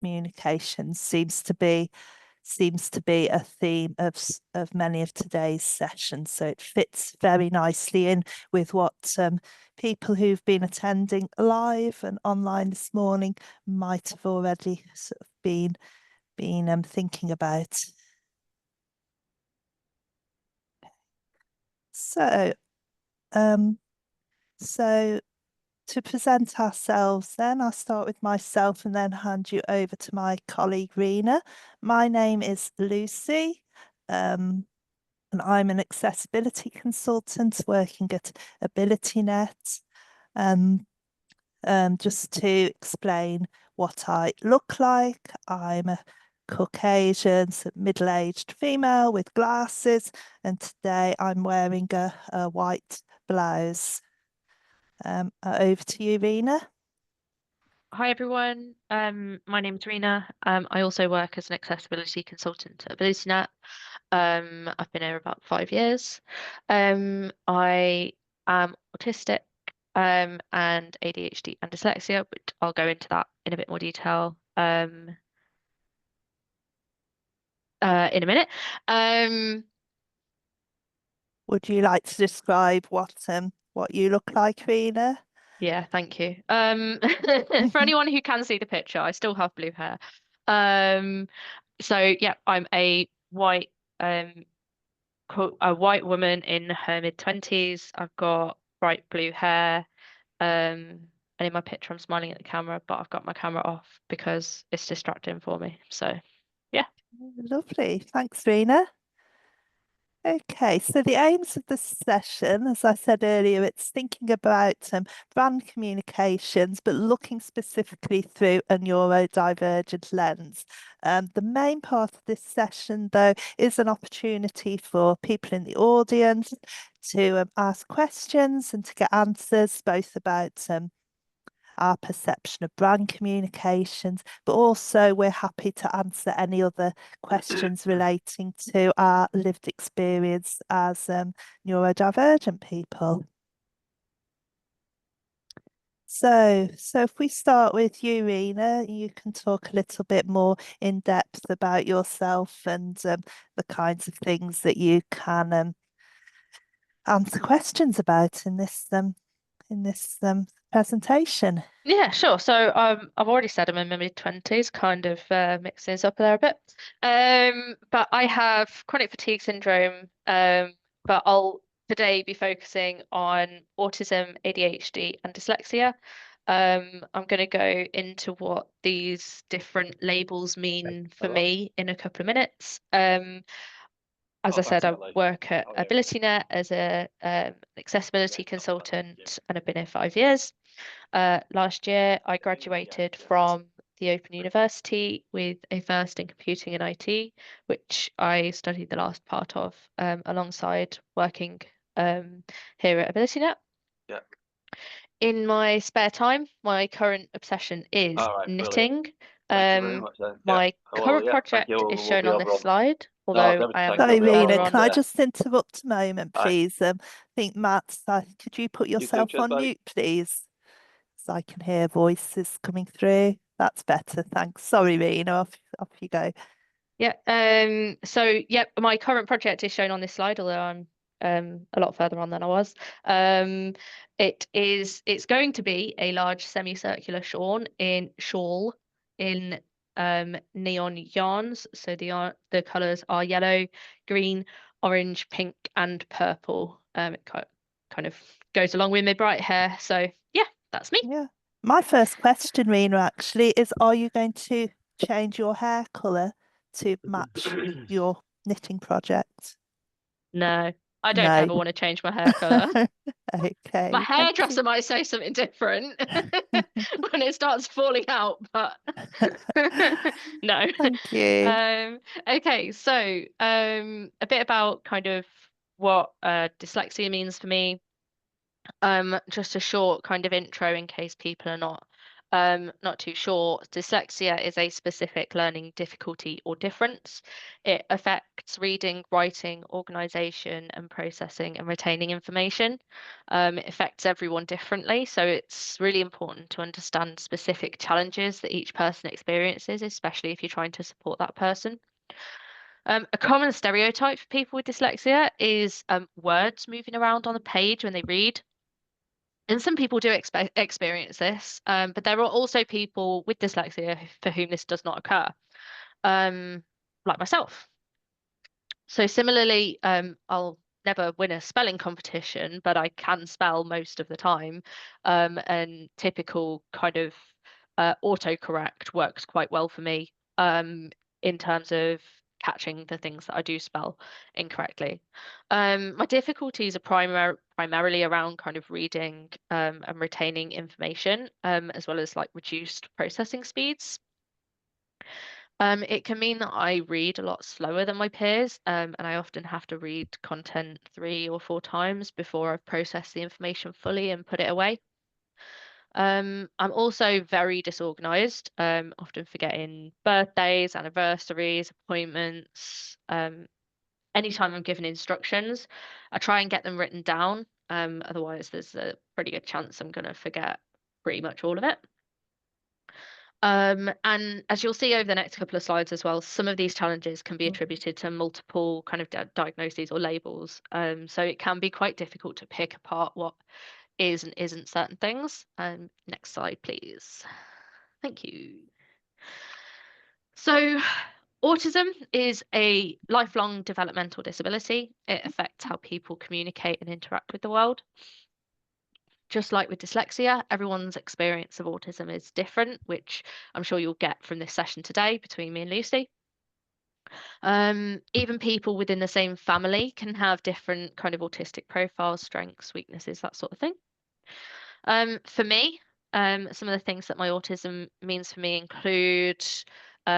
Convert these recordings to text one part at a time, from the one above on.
communication seems to be a theme of many of today's sessions. So it fits very nicely in with what people who've been attending live and online this morning might have already sort of been thinking about. So, so to present ourselves then, I'll start with myself and then hand you over to my colleague Rina. My name is Lucy, and I'm an accessibility consultant working at AbilityNet. Just to explain what I look like, I'm a Caucasian, middle-aged female with glasses, and today I'm wearing a white blouse. Over to you, Rina. Hi everyone, my name's Rina. I also work as an accessibility consultant at AbilityNet. I've been here about 5 years. I am autistic and ADHD and dyslexia, but I'll go into that in a bit more detail in a minute. Would you like to describe what you look like, Rina? Yeah, thank you. For anyone who can see the picture, I still have blue hair. So yeah, I'm a um a white woman in her mid-20s. I've got bright blue hair. And in my picture I'm smiling at the camera, but I've got my camera off because it's distracting for me. So yeah. Lovely. Thanks, Rina. Okay, so the aims of this session, as I said earlier, it's thinking about brand communications, but looking specifically through a neurodivergent lens. The main part of this session, though, is an opportunity for people in the audience to ask questions and to get answers, both about our perception of brand communications, but also we're happy to answer any other questions relating to our lived experience as neurodivergent people. So if we start with you, Rina, you can talk a little bit more in depth about yourself and the kinds of things that you can answer questions about in this presentation. Yeah, sure. So I've already said I'm in my mid-20s, kind of mixing this up there a bit. But I have chronic fatigue syndrome. But I'll today be focusing on autism, ADHD, and dyslexia. I'm going to go into what these different labels mean for me in a couple of minutes. As I said, I work at AbilityNet as a accessibility consultant, and I've been here 5 years. Last year, I graduated from the Open University with a first in computing and IT, which I studied the last part of alongside working here at AbilityNet. Yeah. In my spare time, my current obsession is knitting. Thank you very much, then. My Yeah. current Yeah, project we'll is shown be on over this on. slide, No, although never I am take Sorry, over. Yeah, Rina, further can on. I just interrupt a moment, Aye. please? I think Matt, could you put yourself cheers, on buddy. mute, please? So I can hear voices coming through. That's better, thanks. Sorry, Rina, off you go. Yeah. So yeah, my current project is shown on this slide, although I'm a lot further on than I was. It's going to be a large semicircular shawl in neon yarns. So the colours are yellow, green, orange, pink, and purple. It kind of goes along with my bright hair. So yeah, that's me. Yeah. My first question, Rina, actually, is are you going to change your hair colour to match your knitting project? No, I don't No. ever want to change my hair colour. Okay. My Thank you. hairdresser might say something different when it starts falling out, but no. Thank you. Okay, so a bit about kind of what dyslexia means for me. Just a short kind of intro in case people are not not too sure, dyslexia is a specific learning difficulty or difference. It affects reading, writing, organization, and processing and retaining information. It affects everyone differently, so it's really important to understand specific challenges that each person experiences, especially if you're trying to support that person. A common stereotype for people with dyslexia is words moving around on the page when they read. And some people do experience this, but there are also people with dyslexia for whom this does not occur, um, like myself. So similarly, I'll never win a spelling competition, but I can spell most of the time. And typical kind of autocorrect works quite well for me in terms of catching the things that I do spell incorrectly. My difficulties are primarily around kind of reading and retaining information, as well as like reduced processing speeds. It can mean that I read a lot slower than my peers, and I often have to read content 3 or 4 times before I've processed the information fully and put it away. I'm also very disorganized, often forgetting birthdays, anniversaries, appointments. Anytime I'm given instructions, I try and get them written down. Otherwise, there's a pretty good chance I'm going to forget pretty much all of it. And as you'll see over the next couple of slides as well, some of these challenges can be attributed to multiple kind of diagnoses or labels. So it can be quite difficult to pick apart what is and isn't certain things. Next slide, please. Thank you. So autism is a lifelong developmental disability. It affects how people communicate and interact with the world. Just like with dyslexia, everyone's experience of autism is different, which I'm sure you'll get from this session today between me and Lucy. Even people within the same family can have different kind of autistic profiles, strengths, weaknesses, that sort of thing. For me, some of the things that my autism means for me include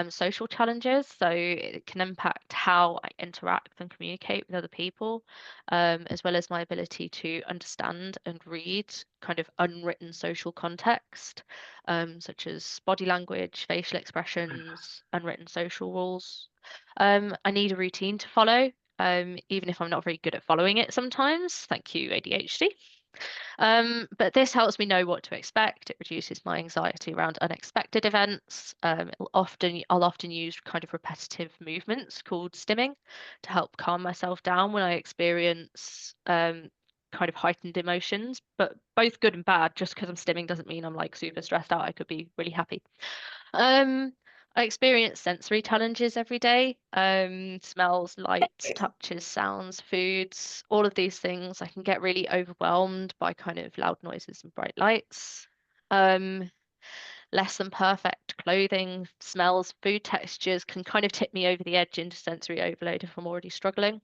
social challenges. So it can impact how I interact and communicate with other people, as well as my ability to understand and read kind of unwritten social context, such as body language, facial expressions, unwritten social rules. I need a routine to follow, even if I'm not very good at following it sometimes. Thank you, ADHD. But this helps me know what to expect. It reduces my anxiety around unexpected events. I'll often use kind of repetitive movements called stimming to help calm myself down when I experience kind of heightened emotions, but both good and bad. Just because I'm stimming doesn't mean I'm like super stressed out. I could be really happy. Um, I experience sensory challenges every day. Smells, lights, touches, sounds, foods, all of these things. I can get really overwhelmed by kind of loud noises and bright lights. Um, Less than perfect clothing, smells, food textures can kind of tip me over the edge into sensory overload if I'm already struggling.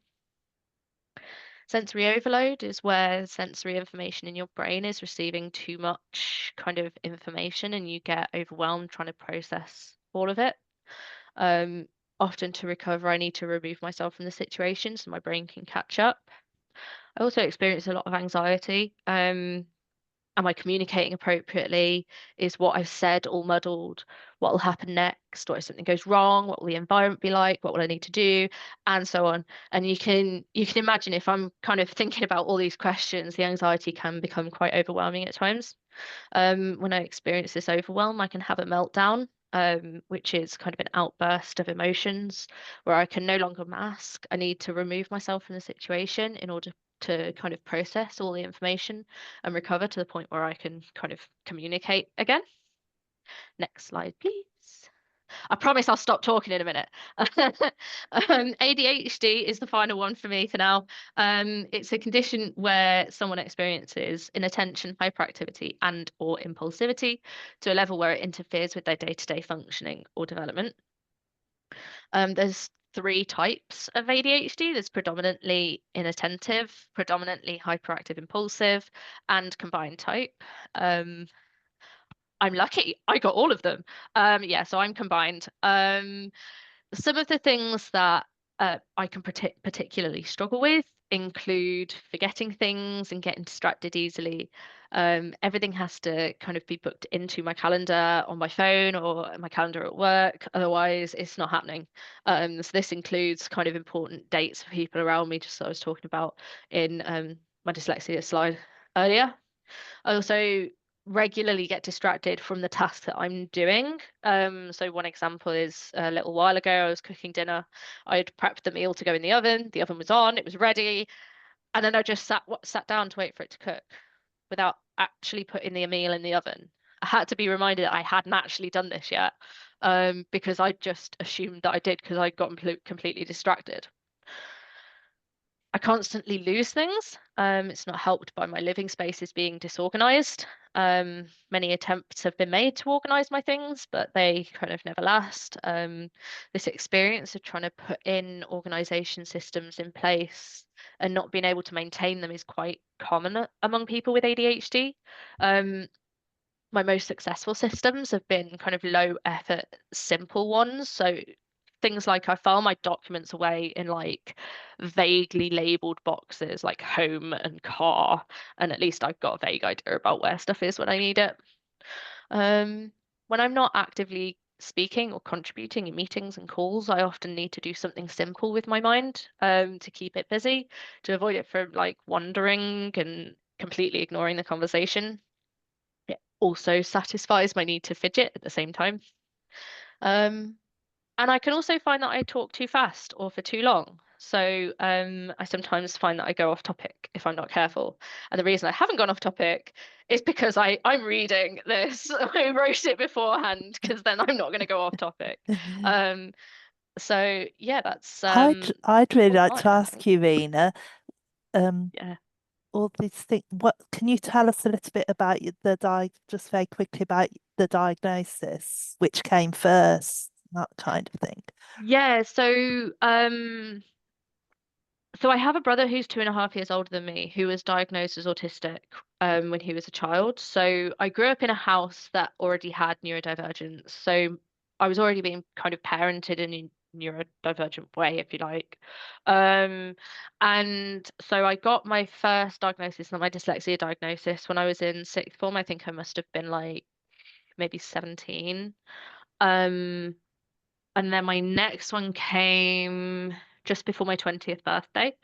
Sensory overload is where sensory information in your brain is receiving too much kind of information and you get overwhelmed trying to process all of it. Um, Often to recover, I need to remove myself from the situation so my brain can catch up. I also experience a lot of anxiety. Am I communicating appropriately? Is what I've said all muddled? What will happen next? Or if something goes wrong, what will the environment be like? What will I need to do? And so on. And you can imagine if I'm kind of thinking about all these questions, the anxiety can become quite overwhelming at times. When I experience this overwhelm, I can have a meltdown, which is kind of an outburst of emotions where I can no longer mask. I need to remove myself from the situation in order to kind of process all the information and recover to the point where I can kind of communicate again. Next slide, please. I promise I'll stop talking in a minute. ADHD is the final one for me for now. It's a condition where someone experiences inattention, hyperactivity, and or impulsivity to a level where it interferes with their day-to-day functioning or development. There's 3 types of ADHD. There's predominantly inattentive, predominantly hyperactive impulsive, and combined type. I'm lucky. I got all of them. Yeah, so I'm combined. Some of the things that I can particularly struggle with include forgetting things and getting distracted easily. Everything has to kind of be booked into my calendar on my phone or my calendar at work. Otherwise, it's not happening. So this includes kind of important dates for people around me, just as I was talking about in my dyslexia slide earlier. I also regularly get distracted from the task that I'm doing. So one example is a little while ago, I was cooking dinner. I'd prepped the meal to go in the oven. The oven was on, it was ready, and then I just sat down to wait for it to cook without actually putting the meal in the oven. I had to be reminded that I hadn't actually done this yet, because I just assumed that I did because I got completely distracted. I constantly lose things. It's not helped by my living spaces being disorganized. Many attempts have been made to organize my things, but they kind of never last. This experience of trying to put in organization systems in place and not being able to maintain them is quite common among people with ADHD. My most successful systems have been kind of low effort, simple ones. So things like I file my documents away in like vaguely labeled boxes like home and car, and at least I've got a vague idea about where stuff is when I need it. When I'm not actively speaking or contributing in meetings and calls, I often need to do something simple with my mind, to keep it busy, to avoid it from like wandering and completely ignoring the conversation. It also satisfies my need to fidget at the same time. Um, and I can also find that I talk too fast or for too long. So I sometimes find that I go off topic if I'm not careful. And the reason I haven't gone off topic is because I'm reading this. I wrote it beforehand because then I'm not going to go off topic. Um, so yeah, that's I'd really like mine, to I think. ask you, Rina, um, Yeah. all these things. What can you tell us a little bit about just very quickly about the diagnosis, which came first, that kind of thing. Yeah, so I have a brother who's 2.5 years older than me who was diagnosed as autistic when he was a child. So I grew up in a house that already had neurodivergence. So I was already being kind of parented in a neurodivergent way, if you like. Um, and so I got my first diagnosis, not my dyslexia diagnosis, when I was in sixth form. I think I must have been like maybe 17. Um, and then my next one came just before my 20th birthday.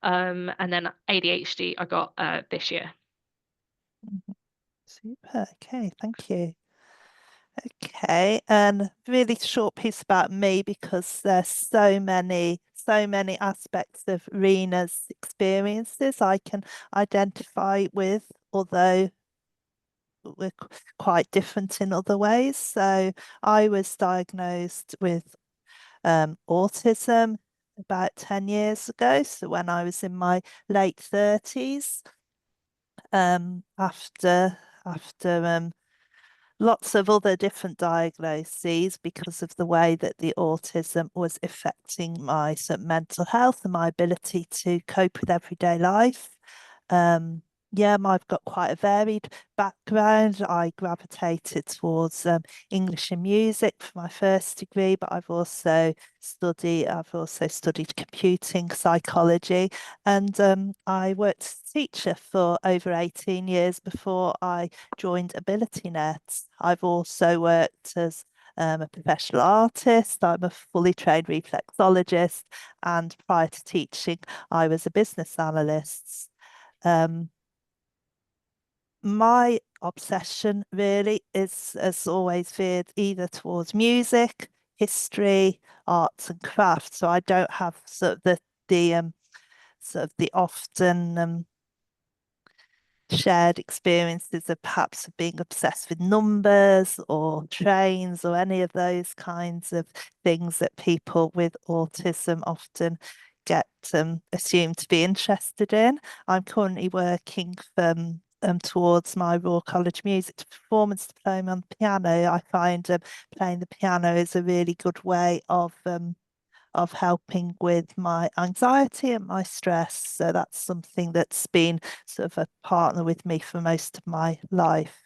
And then ADHD I got this year. Mhm. Super. Okay, thank you. Okay, and really short piece about me because there's so many aspects of Rena's experiences I can identify with, although we're quite different in other ways. So I was diagnosed with autism about 10 years ago. So when I was in my late 30s, after lots of other different diagnoses because of the way that the autism was affecting my sort of mental health and my ability to cope with everyday life. Um, yeah, I've got quite a varied background. I gravitated towards English and music for my first degree, but I've also studied computing psychology, and I worked as a teacher for over 18 years before I joined AbilityNet. I've also worked as a professional artist. I'm a fully trained reflexologist, and prior to teaching, I was a business analyst. Um, my obsession really is, as always, veered either towards music, history, arts, and crafts. So I don't have sort of the sort of the often shared experiences of perhaps being obsessed with numbers or trains or any of those kinds of things that people with autism often get assumed to be interested in. I'm currently working towards my Royal College Music Performance Diploma on the piano. I find playing the piano is a really good way of helping with my anxiety and my stress. So that's something that's been sort of a partner with me for most of my life.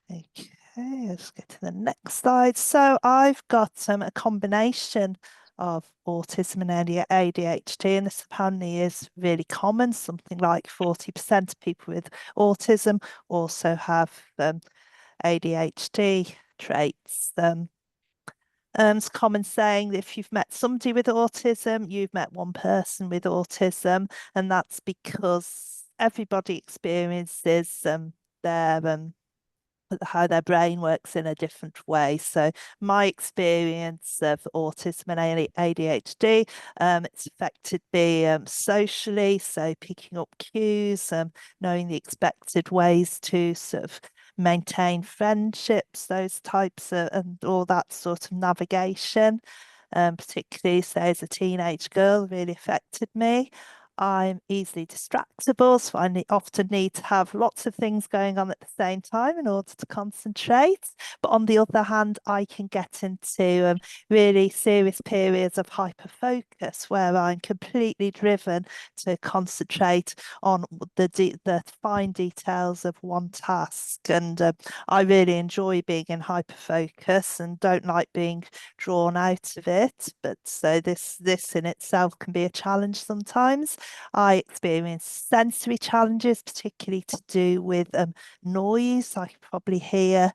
Okay, let's get to the next slide. So I've got a combination of autism and ADHD, and this apparently is really common. Something like 40% of people with autism also have ADHD traits. It's common saying that if you've met somebody with autism, you've met one person with autism, and that's because everybody experiences their how their brain works in a different way. So my experience of autism and ADHD, it's affected me socially, so picking up cues, knowing the expected ways to sort of maintain friendships, those types of, and all that sort of navigation, particularly say as a teenage girl, really affected me. I'm easily distractible, so I often need to have lots of things going on at the same time in order to concentrate. But on the other hand, I can get into really serious periods of hyperfocus where I'm completely driven to concentrate on the fine details of one task. And I really enjoy being in hyperfocus and don't like being drawn out of it. But so this in itself can be a challenge sometimes. I experience sensory challenges, particularly to do with noise. I can probably hear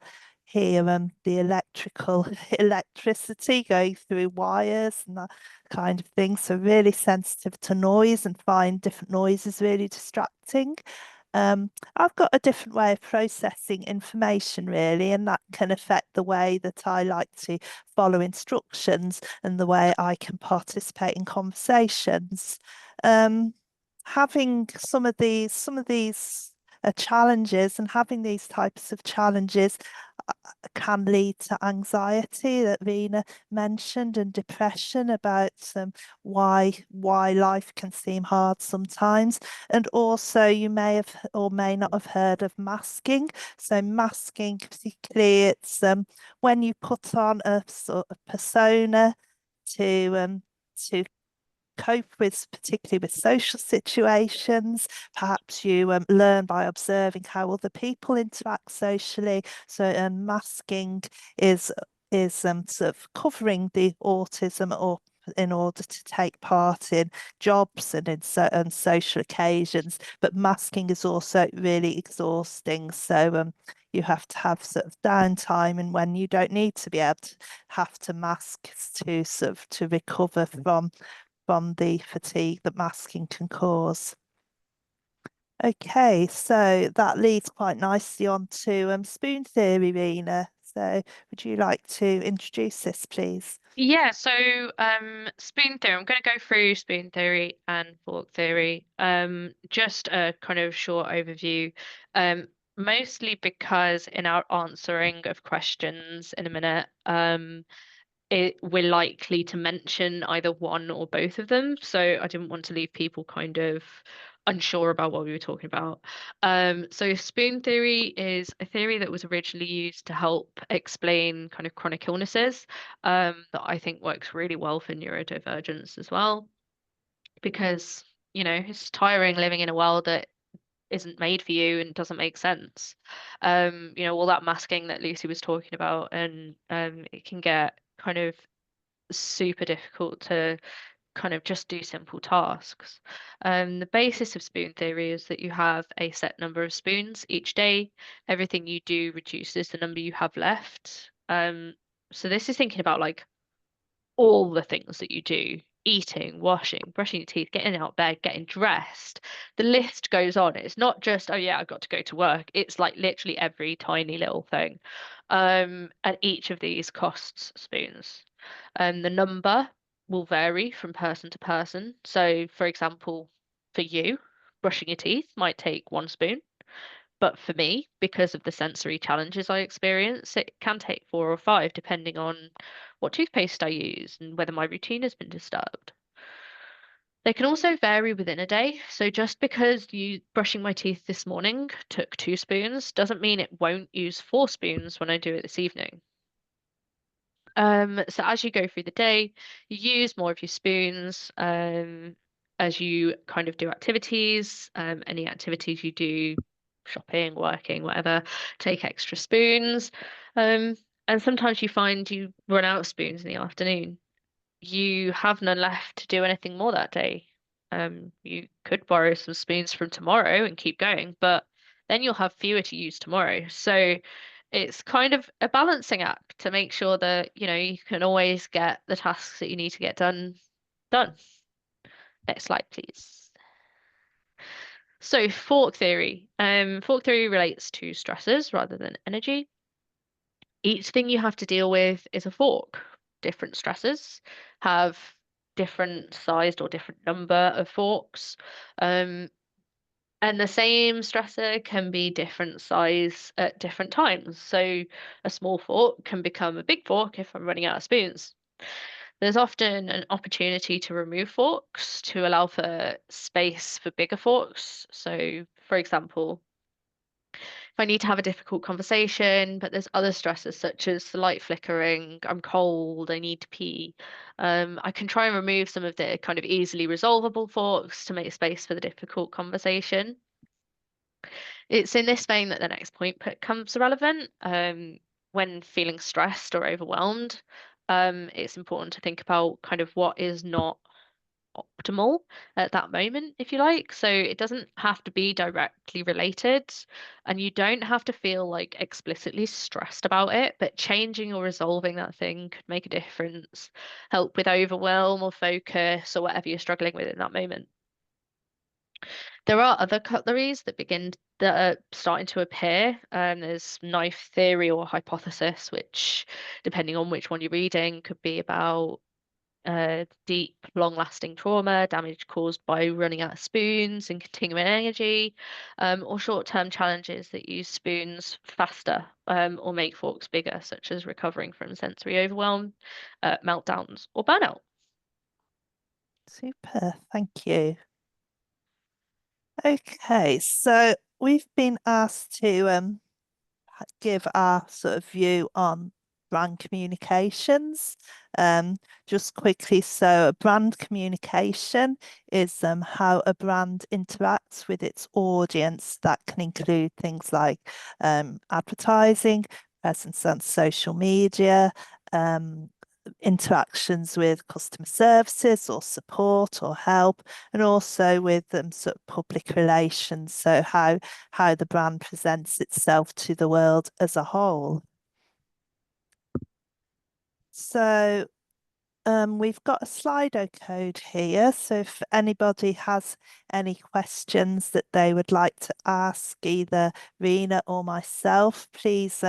the electricity going through wires and that kind of thing. So really sensitive to noise and find different noises really distracting. I've got a different way of processing information, really, and that can affect the way that I like to follow instructions and the way I can participate in conversations. Um, Having some of these challenges and having these types of challenges can lead to anxiety that Rina mentioned and depression about why life can seem hard sometimes. And also you may have or may not have heard of masking. So masking, particularly it's when you put on a sort of persona to cope with, particularly with social situations. Perhaps you learn by observing how other people interact socially. So masking is sort of covering the autism up in order to take part in jobs and in and social occasions. But masking is also really exhausting. So you have to have sort of downtime and when you don't need to be able to have to mask to sort of to recover from the fatigue that masking can cause. Okay, so that leads quite nicely on to spoon theory, Rina. So would you like to introduce this, please? Yeah, so spoon theory. I'm going to go through spoon theory and fork theory. Just a kind of short overview. Mostly because in our answering of questions in a minute, we're likely to mention either one or both of them. So I didn't want to leave people kind of unsure about what we were talking about. So spoon theory is a theory that was originally used to help explain kind of chronic illnesses, that I think works really well for neurodivergence as well, because it's tiring living in a world that isn't made for you and doesn't make sense. All that masking that Lucy was talking about, and it can get kind of super difficult to kind of just do simple tasks. The basis of spoon theory is that you have a set number of spoons each day. Everything you do reduces the number you have left. So this is thinking about like all the things that you do: eating, washing, brushing your teeth, getting out of bed, getting dressed. The list goes on. It's not just, oh yeah, I've got to go to work. It's like literally every tiny little thing. And each of these costs spoons. The number will vary from person to person. So, for example, for you, brushing your teeth might take 1 spoon. But for me, because of the sensory challenges I experience, it can take 4 or 5, depending on what toothpaste I use and whether my routine has been disturbed. They can also vary within a day. So just because you brushing my teeth this morning took 2 spoons doesn't mean it won't use 4 spoons when I do it this evening. So as you go through the day, you use more of your spoons, as you kind of do activities. Any activities you do, shopping, working, whatever, take extra spoons. Um, and sometimes you find you run out of spoons in the afternoon. you have none left to do anything more that day. You could borrow some spoons from tomorrow and keep going, but then you'll have fewer to use tomorrow. So it's kind of a balancing act to make sure that, you can always get the tasks that you need to get done. Next slide, please. So fork theory. Fork theory relates to stressors rather than energy. Each thing you have to deal with is a fork. Different stressors have different sized or different number of forks. Um, and the same stressor can be different size at different times. So a small fork can become a big fork if I'm running out of spoons. There's often an opportunity to remove forks to allow for space for bigger forks. So, for example, if I need to have a difficult conversation, but there's other stresses such as the light flickering, I'm cold, I need to pee. I can try and remove some of the kind of easily resolvable forks to make space for the difficult conversation. It's in this vein that the next point becomes relevant. When feeling stressed or overwhelmed, it's important to think about kind of what is not optimal at that moment, if you like. So it doesn't have to be directly related, and you don't have to feel like explicitly stressed about it, but changing or resolving that thing could make a difference, help with overwhelm or focus or whatever you're struggling with in that moment. There are other cutleries that are starting to appear. There's knife theory or hypothesis, which, depending on which one you're reading, could be about deep, long-lasting trauma, damage caused by running out of spoons and continuing energy, or short-term challenges that use spoons faster, or make forks bigger, such as recovering from sensory overwhelm, meltdowns, or burnout. Super, thank you. Okay, so we've been asked to give our sort of view on brand communications. Just quickly, so brand communication is how a brand interacts with its audience. That can include things like advertising, presence on social media, interactions with customer services or support or help, and also with sort of public relations. So how the brand presents itself to the world as a whole. So we've got a Slido code here. So if anybody has any questions that they would like to ask either Rina or myself, please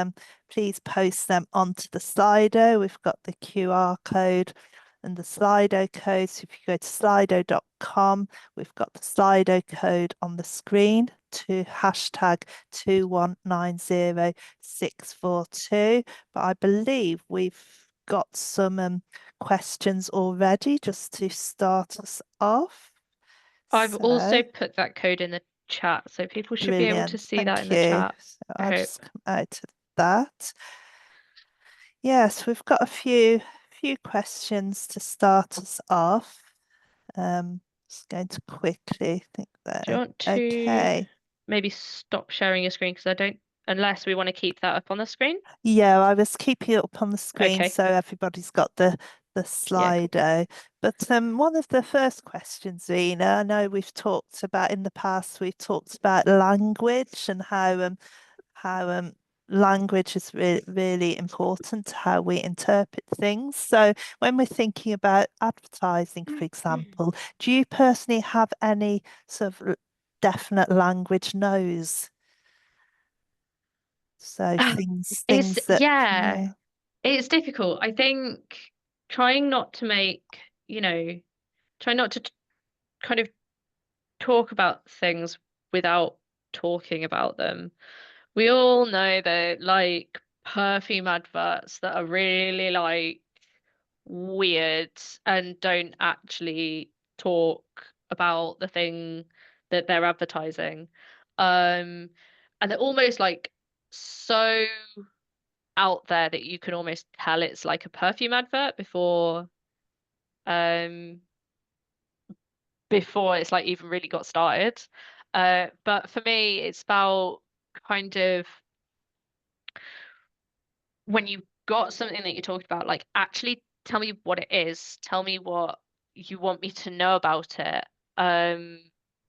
post them onto the Slido. We've got the QR code and the Slido code. So if you go to slido.com, we've got the Slido code on the screen to hashtag 2190642. But I believe we've got some questions already just to start us off. I've So also put that code in the chat, so people should be able to brilliant, see that in thank the you. chat, So I I'll hope. just come out of that. Yes, we've got a few questions to start us off. Just going to quickly think Do you there. want to Okay. maybe stop sharing your screen because I don't, unless we want to keep that up on the screen? Yeah, I was keeping it up on the screen Okay. so everybody's got the Yeah, cool. Slido. But one of the first questions, Rina, I know we've talked about in the past, we've talked about language and how language is really important to how we interpret things. So when we're thinking about advertising, for example, do you personally have any sort of definite language no's? So It's, things that, yeah, yeah. it's difficult. I think trying not to make, you know, try not to kind of talk about things without talking about them. We all know that like perfume adverts that are really like weird and don't actually talk about the thing that they're advertising. Um, and they're almost like so out there that you can almost tell it's like a perfume advert um before it's like even really got started. But for me, it's about kind of when you've got something that you're talking about, like actually tell me what it is. Tell me what you want me to know about it. Um,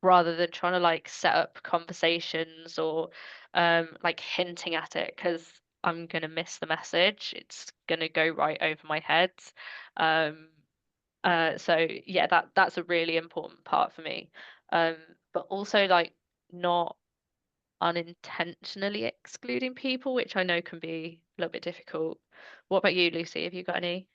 Rather than trying to like set up conversations or like hinting at it because I'm gonna miss the message. It's gonna go right over my head. Um, so yeah, that's a really important part for me. Um, but also like not unintentionally excluding people, which I know can be a little bit difficult. What about you, Lucy? Have you got any?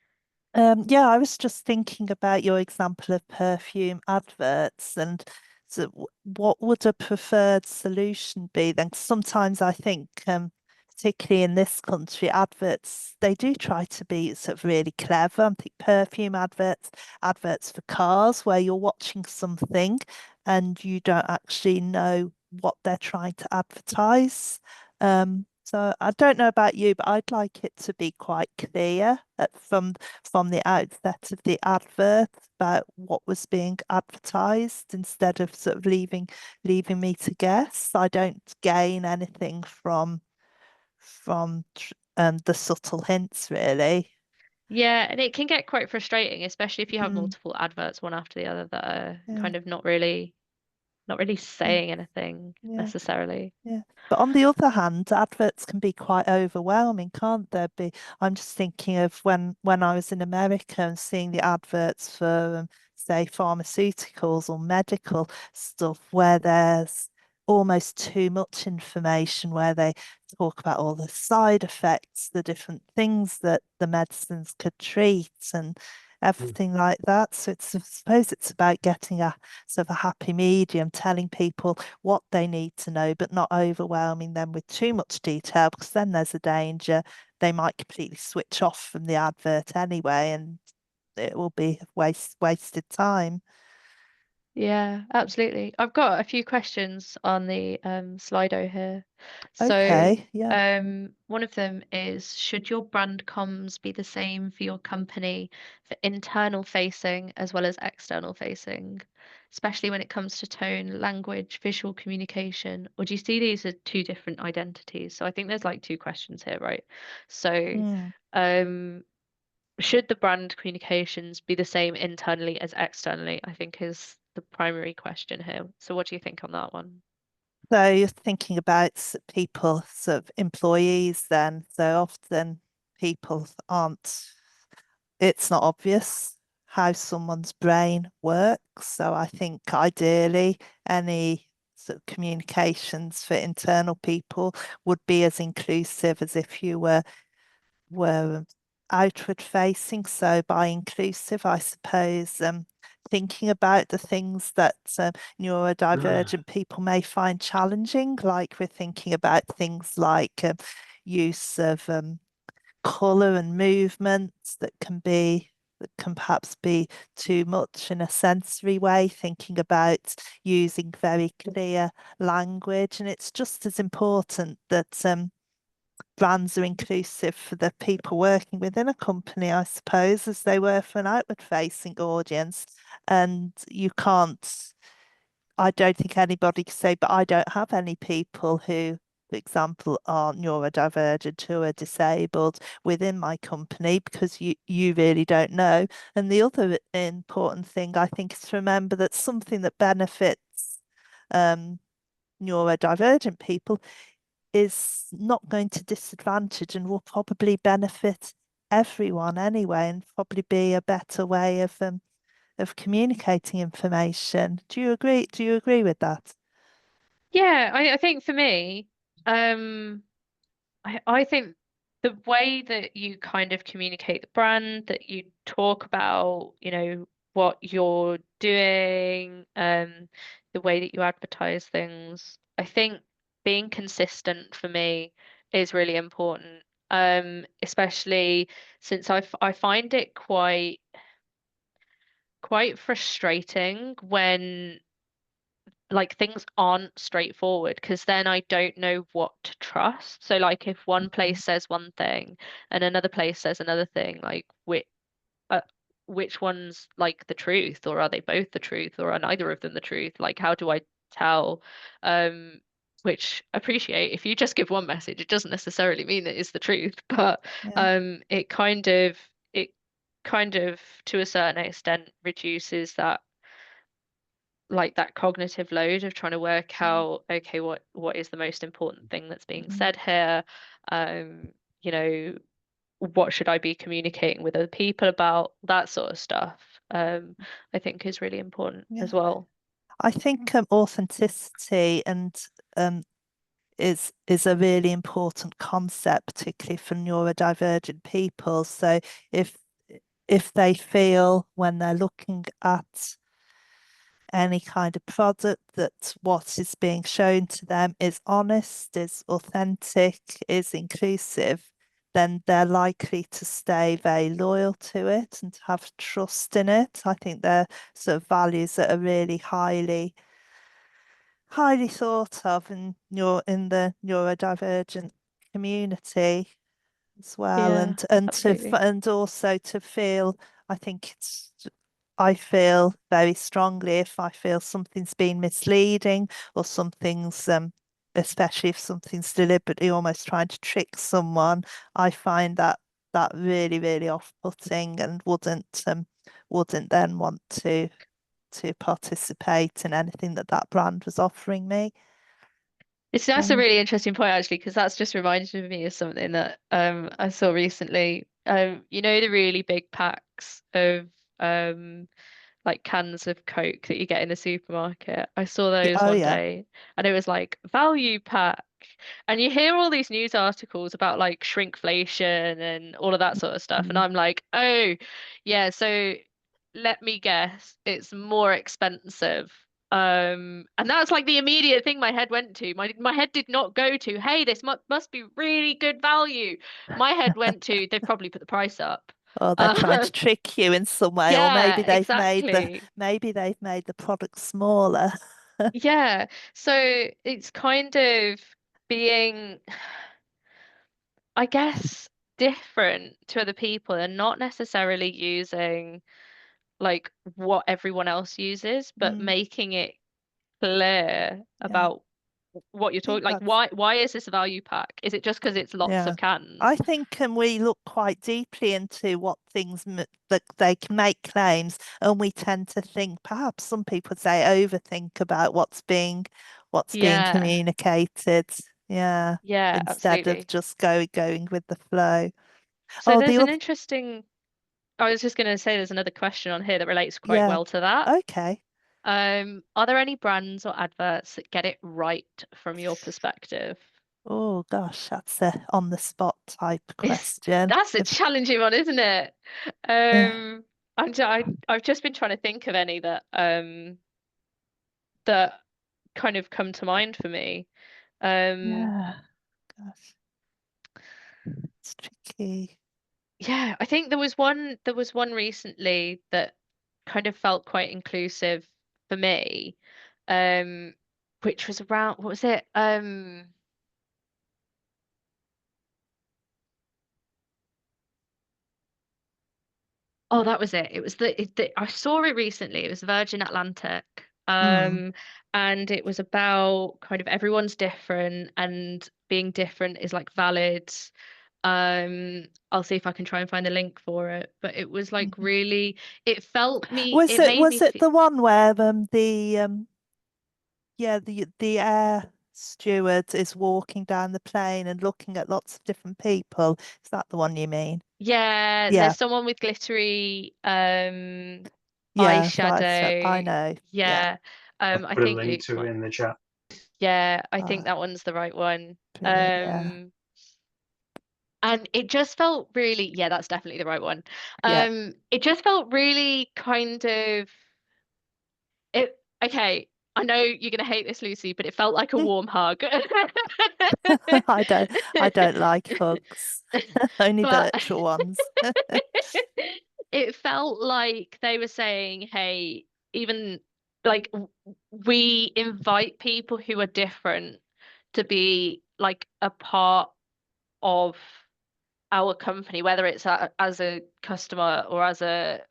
Yeah, I was just thinking about your example of perfume adverts and so what would a preferred solution be then? 'Cause sometimes I think, particularly in this country, adverts, they do try to be sort of really clever. I think perfume adverts, adverts for cars where you're watching something and you don't actually know what they're trying to advertise. So I don't know about you, but I'd like it to be quite clear from the outset of the advert about what was being advertised instead of sort of leaving me to guess. I don't gain anything from the subtle hints really. Yeah, and it can get quite frustrating, especially if you have Mm, multiple adverts one after the other that are yeah, kind of not really yeah, saying anything yeah. necessarily. Yeah. But on the other hand, adverts can be quite overwhelming, can't there be? I'm just thinking of when I was in America and seeing the adverts for, say, pharmaceuticals or medical stuff where there's almost too much information, where they talk about all the side effects, the different things that the medicines could treat and everything like that. So I suppose it's about getting a sort of a happy medium, telling people what they need to know, but not overwhelming them with too much detail, because then there's a danger they might completely switch off from the advert anyway, and it will be wasted time. Yeah, absolutely. I've got a few questions on the Slido here. So, Okay, yeah. one of them is, should your brand comms be the same for your company for internal facing as well as external facing, especially when it comes to tone, language, visual communication, or do you see these as two different identities? So I think there's like two questions here, right? So, Mm. um, should the brand communications be the same internally as externally? I think is the primary question here. So what do you think on that one? So you're thinking about people, sort of employees then. So often people aren't, it's not obvious how someone's brain works. So I think ideally any sort of communications for internal people would be as inclusive as if you were outward facing. So by inclusive, I suppose thinking about the things that neurodivergent people may find challenging, like we're thinking about things like use of colour and movements that can perhaps be too much in a sensory way, thinking about using very clear language. And it's just as important that brands are inclusive for the people working within a company, I suppose, as they were for an outward facing audience. And you can't, I don't think anybody can say, but I don't have any people who, for example, are neurodivergent who are disabled within my company because you really don't know. And the other important thing I think is to remember that something that benefits um, neurodivergent people is not going to disadvantage and will probably benefit everyone anyway, and probably be a better way of communicating information. Do you agree? Do you agree with that? Yeah, I think for me, um, I think the way that you kind of communicate the brand, that you talk about, what you're doing, the way that you advertise things, I think being consistent for me is really important. Especially since I find it quite frustrating when like things aren't straightforward because then I don't know what to trust. So like if one Mm. place says one thing and another place says another thing, like uh, which one's like the truth, or are they both the truth, or are neither of them the truth? Like how do I tell? Um, which appreciate if you just give one message, it doesn't necessarily mean that it's the truth, but Yeah. it kind of it. kind of to a certain extent reduces that like that cognitive load of trying to work out, okay, what is the most important thing that's being Mm. said here? Um, you know, what should I be communicating with other people about? That sort of stuff, I think is really important as Yeah. well. I think authenticity and um, is a really important concept, particularly for neurodivergent people. So if if they feel when they're looking at any kind of product that what is being shown to them is honest, is authentic, is inclusive, then they're likely to stay very loyal to it and to have trust in it. I think they're sort of values that are really highly thought of in the neurodivergent community as well, Yeah, absolutely. and also to feel. I think it's. I feel very strongly if I feel something's been misleading or something's especially if something's deliberately almost trying to trick someone. I find that really off-putting and wouldn't then want to participate in anything that that brand was offering me. That's a Um, really interesting point actually, because that's just reminded me of something that I saw recently. You know the really big packs of like cans of Coke that you get in the supermarket. I saw those oh one yeah. day and it was like value pack. And you hear all these news articles about like shrinkflation and all of that sort of stuff. And Mm. I'm like, oh, yeah, so let me guess, it's more expensive. And that's like the immediate thing my head went to. My head did not go to, hey, this must be really good value. My head went to, they've probably put the price up. Or they're trying to Um, trick you in some way, or yeah, exactly. maybe they've made the product smaller. Yeah. So it's kind of being, I guess, different to other people and not necessarily using like what everyone else uses, but Mm, making it clear yeah, about what you're I think talking like that's why is this a value pack? Is it just because it's lots yeah. of cans? I think can we look quite deeply into what things that they can make claims, and we tend to think perhaps some people say overthink about what's being Yeah. communicated. Yeah, Yeah, instead of absolutely. just going with the flow. So Oh, there's the an other interesting I was just going to say there's another question on here that relates quite yeah. well to that. Okay. Are there any brands or adverts that get it right from your perspective? Oh gosh, that's a on the spot type question. That's a If challenging one, isn't it? Um, I've just been trying to think of any that kind of come to mind for me. Um, yeah, gosh, it's tricky. yeah, I think there was one recently that kind of felt quite inclusive for me. Um, which was around what was it? Oh, that was it. It was I saw it recently. It was Virgin Atlantic. Mm. And it was about kind of everyone's different and being different is like valid. I'll see if I can try and find the link for it. But it was like Mhm. really, it made me Was it feel, the one where the yeah the air steward is walking down the plane and looking at lots of different people? Is that the one you mean? yeah, and Yeah, there's someone with glittery yeah, right. So I eyeshadow. know. Yeah. Yeah. I've I put a think link Luke to it in the chat. yeah, I think Ah, that one's the right one. brilliant. Yeah. And it just felt really, yeah, that's definitely the right one. Yeah. It just felt really kind of it. Okay, I know you're gonna hate this, Lucy, but it felt like a warm hug. I don't like hugs. Only But virtual ones. it felt like they were saying, hey, even like we invite people who are different to be like a part of our company, whether it's as a customer or as a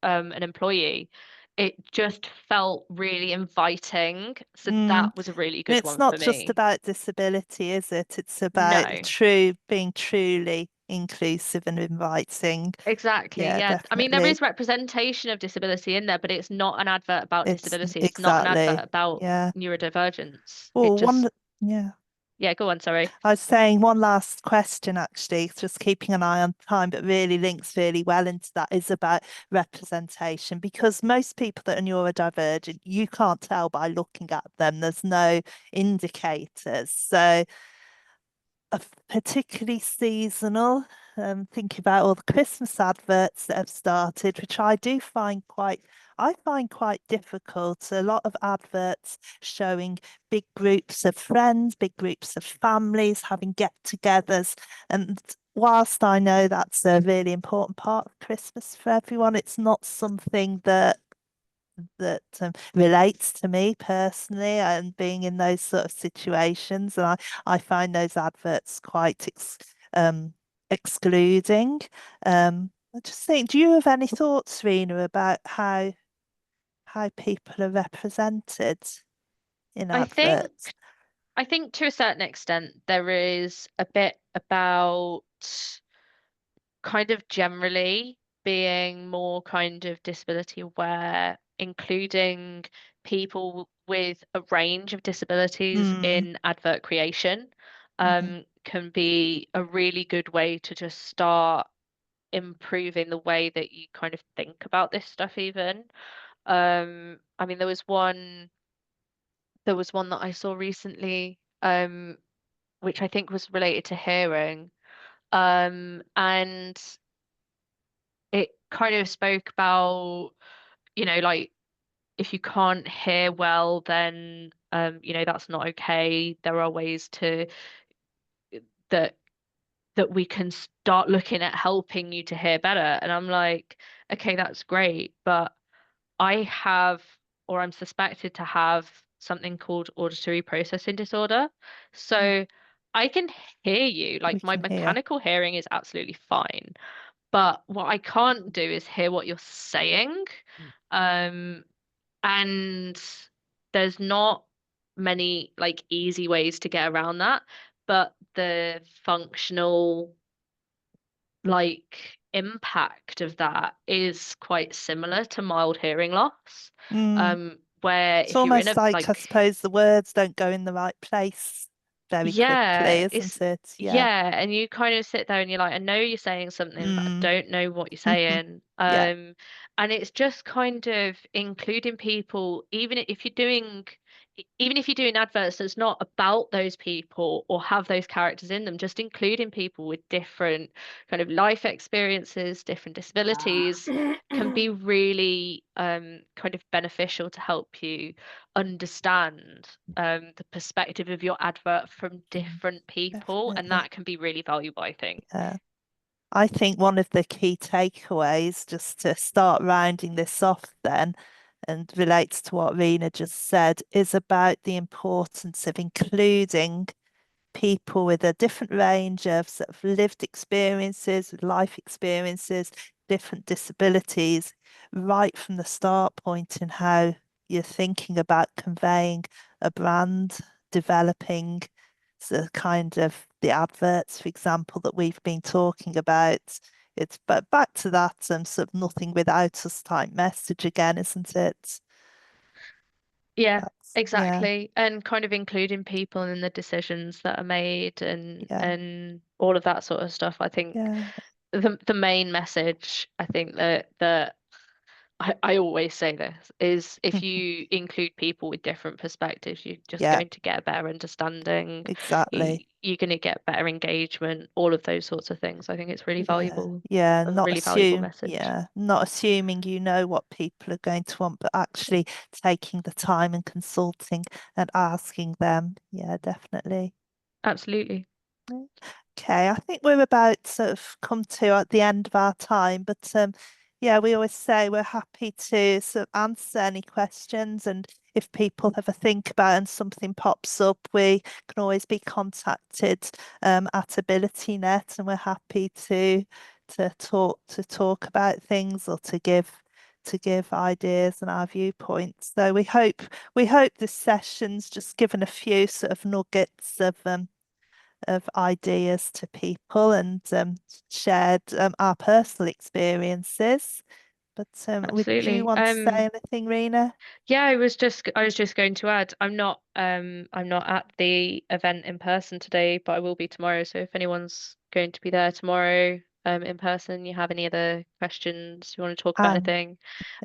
an employee, it just felt really inviting. So Mm. that was a really And good it's one for not just me. about disability, is it? It's about No. being truly inclusive and inviting. Exactly. Yeah, Yeah. I mean, there definitely. is representation of disability in there, but it's not an advert about It's disability. It's not an advert exactly. about Yeah. neurodivergence. It Well, just, yeah. yeah, go on, sorry. I was saying one last question, actually, just keeping an eye on time, but really links really well into that is about representation because most people that are neurodivergent, you can't tell by looking at them. There's no indicators. So particularly seasonal. Thinking about all the Christmas adverts that have started, which I find quite difficult. A lot of adverts showing big groups of friends, big groups of families having get-togethers, and whilst I know that's a really important part of Christmas for everyone, it's not something that relates to me personally and being in those sort of situations. And I find those adverts quite excluding. I just think, do you have any thoughts, Rina, about how people are represented in I think, adverts? I think to a certain extent, there is a bit about kind of generally being more kind of disability aware, including people with a range of disabilities Mm, in advert creation, mhm, can be a really good way to just start improving the way that you kind of think about this stuff even. I mean, there was one that I saw recently, which I think was related to hearing. And it kind of spoke about, like if you can't hear well, then that's not okay. There are ways to that that we can start looking at helping you to hear better. And I'm like, okay, that's great, but I have, or I'm suspected to have something called auditory processing disorder. mm. So I can hear you, We like my can hear. mechanical hearing is absolutely fine. But what I can't do is hear what you're saying. Um, and there's not many like easy ways to get around that, but the functional like impact of that is quite similar to mild hearing loss. Mm. Where It's if you're in almost a like I like suppose the words don't go in the right place very quickly, Yeah, isn't it's it? Yeah. yeah, and you kind of sit there and you're like, I know you're saying something, but I Mm. don't know what you're saying. Yeah. And it's just kind of including people, even if you're doing adverts that's not about those people or have those characters in them, just including people with different kind of life experiences, different disabilities, can be really kind of beneficial to help you understand the perspective of your advert from Mm. different people, and Definitely. that can be really valuable, I think. Yeah. I think one of the key takeaways, just to start rounding this off then, and relates to what Rena just said, is about the importance of including people with a different range of sort of lived experiences, life experiences, different disabilities, right from the start point in how you're thinking about conveying a brand, developing the kind of the adverts, for example, that we've been talking about. It's but back to that sort of nothing without us type message again, isn't it? Yeah, Yeah, exactly. And kind of including people in the decisions that are made and yeah, and all of that sort of stuff. I think yeah. the main message, I think that I always say this is if you include people with different perspectives, you're just Yeah, going to get a better understanding. exactly. You're going to get better engagement, all of those sorts of things. I think it's really Yeah, valuable, yeah, a really valuable message. not assuming you know what people are going to want, but actually taking the time and consulting and asking them. Yeah, definitely. Absolutely. Yeah. Okay, I think we're about sort of come to at the end of our time, but yeah, we always say we're happy to sort of answer any questions, and if people have a think about and something pops up, we can always be contacted at AbilityNet, and we're happy to talk about things or to give ideas and our viewpoints. So we hope this session's just given a few sort of nuggets of ideas to people and shared our personal experiences. But would you Absolutely. want to say anything, Rina? Yeah, I was just going to add, I'm not at the event in person today, but I will be tomorrow. So if anyone's going to be there tomorrow, in person, you have any other questions, you want to talk about And anything,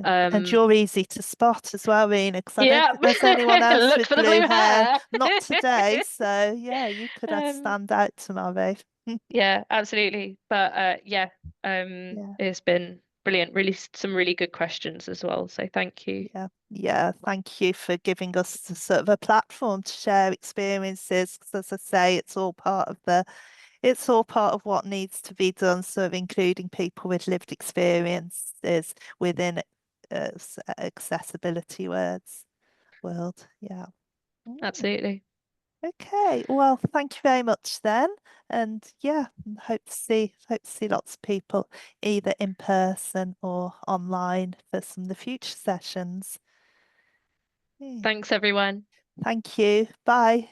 and um, you're easy to spot as well, Rina, because I don't yeah, think there's anyone else look with for the blue blue hair. hair. Not today. So yeah, you could Um, stand out tomorrow. yeah, absolutely. But yeah, Yeah. it's been brilliant. Really, some really good questions as well. So thank you. Yeah, yeah. Thank you for giving us sort of a platform to share experiences. Because as I say, it's all part of what needs to be done. Sort of including people with lived experiences within accessibility world. Yeah. Mm. Absolutely. Okay. Well, thank you very much then. And yeah, hope to see lots of people either in person or online for some of the future sessions. Yeah. Thanks, everyone. Thank you. Bye.